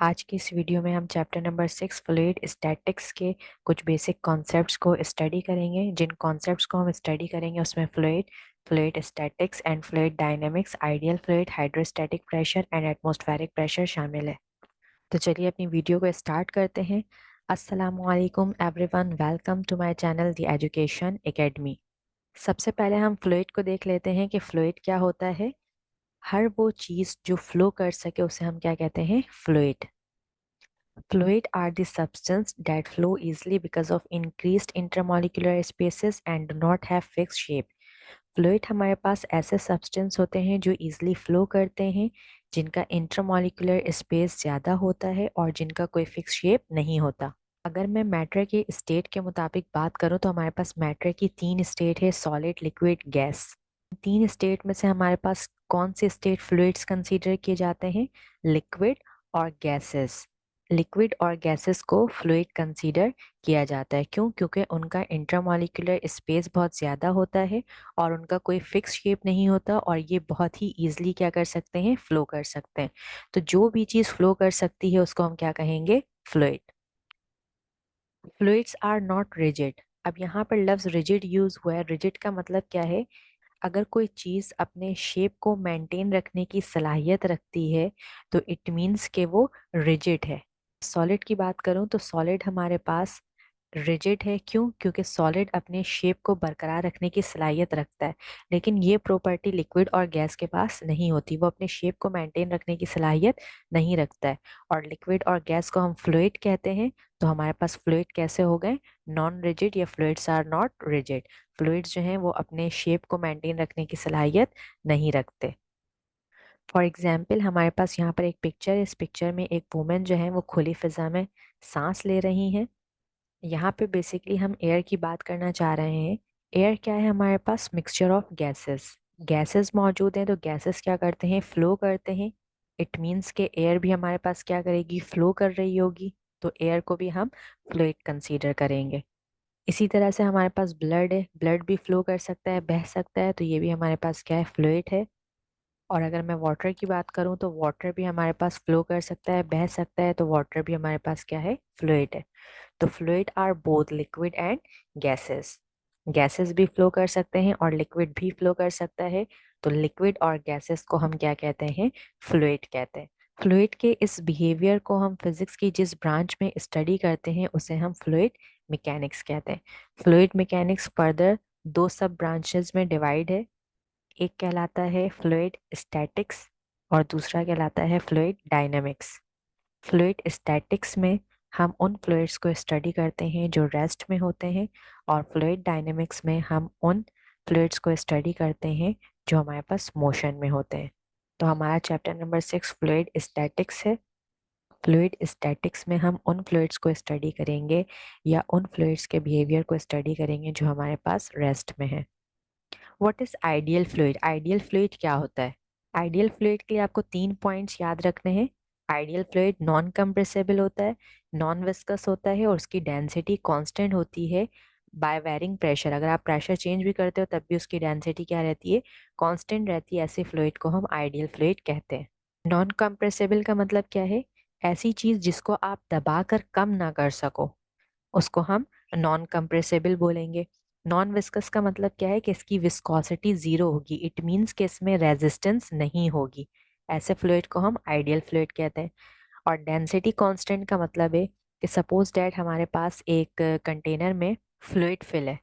आज की इस वीडियो में हम चैप्टर नंबर 6 फ्लूइड स्टैटिक्स के कुछ बेसिक कॉन्सेप्ट्स को स्टडी करेंगे। जिन कॉन्सेप्ट्स को हम स्टडी करेंगे उसमें fluid statics and fluid dynamics, ideal fluid, hydrostatic pressure and atmospheric pressure शामिल है। तो चलिए अपनी वीडियो को स्टार्ट करते हैं। अस्सलामुअलैकुम everyone, welcome to my channel the education academy. सबसे पहले हम फ्लूइड को देख लेते हैं कि फ्लूइड क्या होता है। हर वो चीज़ जो फ्लो कर सके उसे हम क्या कहते हैं? Fluid. Fluid are the substance that flow easily because of increased intermolecular spaces and do not have fixed shape. Fluid हमारे पास ऐसे substance होते हैं जो easily flow करते हैं, जिनका intermolecular space ज़्यादा होता है और जिनका कोई fixed shape नहीं होता। अगर मैं मैटर की स्टेट के मुताबिक बात करूँ तो हमारे पास मैटर की 3 स्टेट है: सॉलिड, लिक्विड, गैस। 3 स्टेट में से हमारे पास कौन से स्टेट फ्लूइड्स कंसीडर किए जाते हैं? लिक्विड और गैसेस। लिक्विड और गैसेस को फ्लूइड कंसीडर किया जाता है। क्यों? क्योंकि उनका इंटरमॉलिक्यूलर स्पेस बहुत ज़्यादा होता है और उनका कोई फिक्स शेप नहीं होता और ये बहुत ही ईजिली क्या कर सकते हैं? फ्लो कर सकते हैं। तो जो भी चीज़ फ्लो कर सकती है उसको हम क्या कहेंगे? Fluid. Fluids are not rigid. अब यहाँ पर लफ्ज रिजिड यूज हुआ है। रिजिड का मतलब क्या है? अगर कोई चीज अपने शेप को मेंटेन रखने की सलाहियत रखती है तो इट मीन्स कि वो रिजिड है। सॉलिड की बात करूं तो सॉलिड हमारे पास रिजिड है। क्यों? क्योंकि सॉलिड अपने शेप को बरकरार रखने की सलाहियत रखता है, लेकिन ये प्रॉपर्टी लिक्विड और गैस के पास नहीं होती। वो अपने शेप को मेंटेन रखने की सलाहियत नहीं रखता है। और लिक्विड और गैस को हम फ्लूइड कहते हैं। तो हमारे पास फ्लूइड कैसे हो गए? नॉन रिजिड या fluids are not rigid. Fluids जो हैं वो अपने शेप को मेंटेन रखने की सलाहियत नहीं रखते। फॉर एग्जाम्पल हमारे पास यहाँ पर एक पिक्चर है। इस पिक्चर में एक वुमेन जो है वो खुली फिजा में सांस ले रही हैं। यहाँ पे बेसिकली हम एयर की बात करना चाह रहे हैं। एयर क्या है? हमारे पास मिक्सचर ऑफ गैसेस। गैसेस मौजूद हैं तो गैसेस क्या करते हैं? फ्लो करते हैं। इट मीन्स के एयर भी हमारे पास क्या करेगी? फ्लो कर रही होगी। तो एयर को भी हम फ्लूइड कंसीडर करेंगे। इसी तरह से हमारे पास ब्लड है। ब्लड भी फ्लो कर सकता है, बह सकता है, तो ये भी हमारे पास क्या है? फ्लूइड है। और अगर मैं वाटर की बात करूं तो वाटर भी हमारे पास फ्लो कर सकता है, बह सकता है, तो वाटर भी हमारे पास क्या है? फ्लूइड है। तो fluid are both liquid and gases. Gases भी फ्लो कर सकते हैं और लिक्विड भी फ्लो कर सकता है। तो लिक्विड और गैसेस को हम क्या कहते हैं? फ्लूइड कहते हैं। फ्लूइड के इस बिहेवियर को हम फिजिक्स की जिस ब्रांच में स्टडी करते हैं उसे हम फ्लूइड मैकेनिक्स कहते हैं। फ्लूइड मैकेनिक्स फर्दर 2 सब ब्रांचेस में डिवाइड है। एक कहलाता है फ्लूइड स्टैटिक्स और दूसरा कहलाता है फ्लूइड डायनेमिक्स। फ्लूइड स्टैटिक्स में हम उन फ्लूइड्स को स्टडी करते हैं जो रेस्ट में होते हैं और फ्लूइड डायनेमिक्स में हम उन फ्लूइड्स को स्टडी करते हैं जो हमारे पास मोशन में होते हैं। तो हमारा चैप्टर नंबर 6 फ्लूइड स्टैटिक्स है। फ्लूइड स्टैटिक्स में हम उन फ्लूइड्स को स्टडी करेंगे या उन फ्लूइड्स के बिहेवियर को स्टडी करेंगे जो हमारे पास रेस्ट में है। What is ideal fluid? Ideal fluid क्या होता है? आइडियल फ्लूइड के लिए आपको 3 पॉइंट्स याद रखने हैं। आइडियल फ्लूइड नॉन कंप्रेसिबल होता है, नॉन विस्कस होता है और उसकी डेंसिटी कांस्टेंट होती है बाय वेरिंग प्रेशर। अगर आप प्रेशर चेंज भी करते हो तब भी उसकी डेंसिटी क्या रहती है? कांस्टेंट रहती है। ऐसे फ्लूइड को हम आइडियल फ्लूइड कहते हैं। नॉन कंप्रेसिबल का मतलब क्या है? ऐसी चीज जिसको आप दबाकर कम ना कर सको उसको हम नॉन कंप्रेसिबल बोलेंगे। नॉन विस्कस का मतलब क्या है? कि इसकी विस्कोसिटी जीरो होगी। इट मीन्स कि इसमें रेजिस्टेंस नहीं होगी। ऐसे फ्लूइड को हम आइडियल फ्लूइड कहते हैं। और डेंसिटी कांस्टेंट का मतलब है कि सपोज डैट हमारे पास एक कंटेनर में फ्लूइड फिल है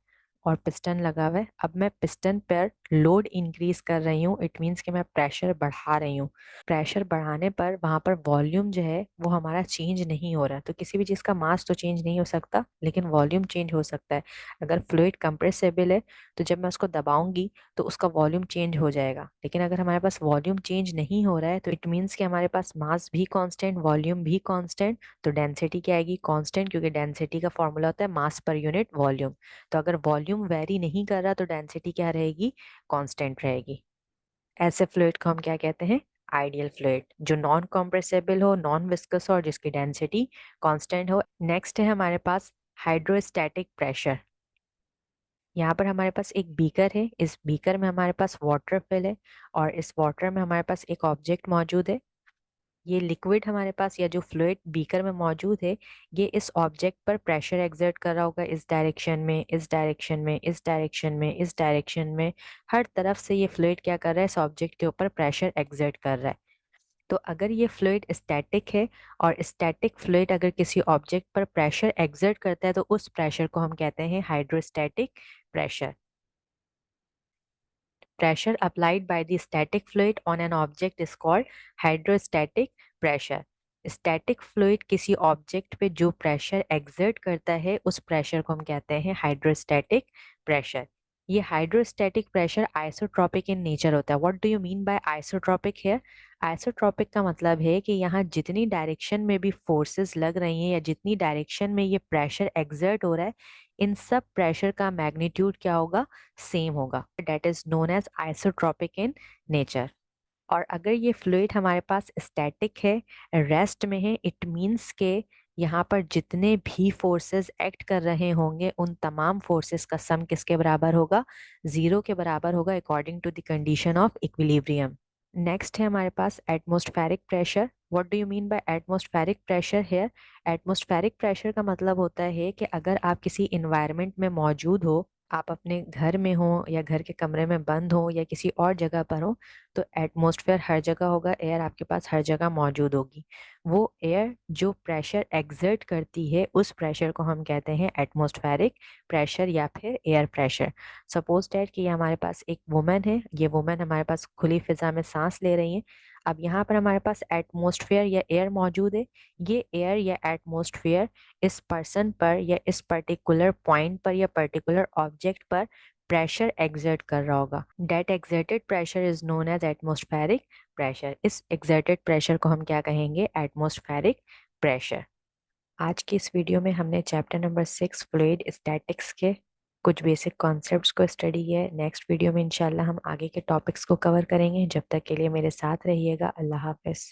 और पिस्टन लगा हुआ है। अब मैं पिस्टन पर लोड इंक्रीज कर रही हूँ। इट मीन्स कि मैं प्रेशर बढ़ा रही हूँ। प्रेशर बढ़ाने पर वहां पर वॉल्यूम जो है वो हमारा चेंज नहीं हो रहा। तो किसी भी चीज का मास तो चेंज नहीं हो सकता लेकिन वॉल्यूम चेंज हो सकता है। अगर फ्लूइड कंप्रेसेबल है तो जब मैं उसको दबाऊंगी तो उसका वॉल्यूम चेंज हो जाएगा। लेकिन अगर हमारे पास वॉल्यूम चेंज नहीं हो रहा है तो इट मीन्स कि हमारे पास मास भी कांस्टेंट, वॉल्यूम भी कांस्टेंट। तो डेंसिटी क्या आएगी? कांस्टेंट, क्योंकि डेंसिटी का फॉर्मूला होता है मास पर यूनिट वॉल्यूम। तो अगर वॉल्यूम वेरी नहीं कर रहा तो डेंसिटी क्या रहेगी? कांस्टेंट रहेगी। ऐसे फ्लूइड को हम क्या कहते हैं? आइडियल फ्लूइड, जो नॉन कंप्रेसिबल हो, नॉन विस्कस हो और जिसकी डेंसिटी कांस्टेंट हो। नेक्स्ट है हमारे पास हाइड्रोस्टैटिक प्रेशर। यहाँ पर हमारे पास एक बीकर है। इस बीकर में हमारे पास वाटर फिल है और इस वाटर में हमारे पास एक ऑब्जेक्ट मौजूद है। ये लिक्विड हमारे पास या जो फ्लूइड बीकर में मौजूद है, ये इस ऑब्जेक्ट पर प्रेशर एक्सर्ट कर रहा होगा, इस डायरेक्शन में, इस डायरेक्शन में, इस डायरेक्शन में, इस डायरेक्शन में। हर तरफ से ये फ्लूइड क्या कर रहा है, इस ऑब्जेक्ट के ऊपर प्रेशर एक्सर्ट कर रहा है। तो अगर ये फ्लूइड स्टैटिक है और स्टैटिक फ्लूइड अगर किसी ऑब्जेक्ट पर प्रेशर एक्सर्ट करता है तो उस प्रेशर को हम कहते हैं hydrostatic pressure. Pressure applied by the static fluid on an object is called hydrostatic pressure. Static fluid किसी ऑब्जेक्ट पे जो प्रेशर एक्सर्ट करता है उस प्रेशर को हम कहते हैं हाइड्रोस्टैटिक प्रेशर। ये hydrostatic pressure isotropic in nature होता है। What do you mean bye isotropic here? Isotropic का मतलब है कि यहाँ जितनी डायरेक्शन में भी फोर्सेस लग रही हैं या जितनी डायरेक्शन में ये प्रेशर एक्सर्ट हो रहा है, इन सब प्रेशर का मैग्नीट्यूड क्या होगा, सेम होगा। That is known as isotropic in nature. और अगर ये फ्लूइड हमारे पास स्टैटिक है, रेस्ट में है, इट मीन्स के यहाँ पर जितने भी फोर्सेस एक्ट कर रहे होंगे उन तमाम फोर्सेस का सम किसके बराबर होगा, जीरो के बराबर होगा, according to the condition of equilibrium. Next है हमारे पास atmospheric pressure. What do you mean by atmospheric pressure here? Atmospheric pressure का मतलब होता है कि अगर आप किसी इन्वायरमेंट में मौजूद हो, आप अपने घर में हो या घर के कमरे में बंद हो या किसी और जगह पर हो, तो एटमॉस्फेयर हर जगह होगा, एयर आपके पास हर जगह मौजूद होगी। वो एयर जो प्रेशर एक्सर्ट करती है उस प्रेशर को हम कहते हैं एटमॉस्फेरिक प्रेशर या फिर एयर प्रेशर। सपोज डैट कि ये हमारे पास एक वुमन है, ये वुमन हमारे पास खुली फिजा में सांस ले रही है। अब यहाँ पर हमारे पास एटमॉस्फेयर या एयर मौजूद है। ये एयर या एटमॉस्फेयर इस पर्सन पर या इस पर्टिकुलर पॉइंट पर या पर्टिकुलर ऑब्जेक्ट पर प्रेशर एक्सर्ट कर रहा होगा। That exerted pressure is known as atmospheric pressure. इस एक्सर्टेड प्रेशर को हम क्या कहेंगे, एटमॉस्फेरिक प्रेशर। आज की इस वीडियो में हमने चैप्टर नंबर 6 फ्लूइड स्टैटिक्स के कुछ बेसिक कॉन्सेप्ट्स को स्टडी किया है। नेक्स्ट वीडियो में इंशाल्लाह हम आगे के टॉपिक्स को कवर करेंगे। जब तक के लिए मेरे साथ रहिएगा। अल्लाह हाफिज।